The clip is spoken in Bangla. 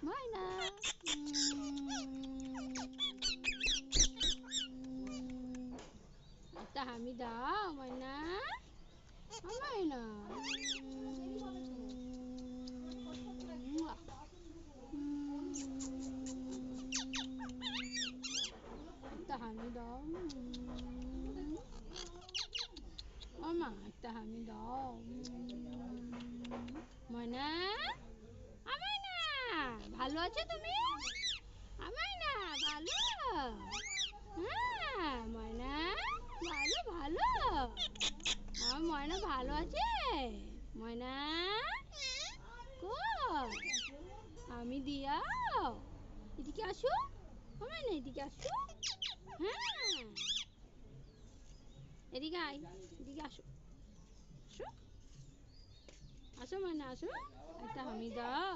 ময়না একটা হামি দাও ময়না ময়না একটা হামি দাও মামা একটা হামি দাও ময়না ময়না ভালো আছো তুমি ময়না ভালো হ্যাঁ ময়না ভালো ভালো আমার ময়না ভালো আছে ময়না কই আমি দিয়াও এদিকে আসো ময়না এদিকে আসো হ্যাঁ এদিকে আয় এদিকে আসো আসো আসো ময়না আসো একটা হামি দাও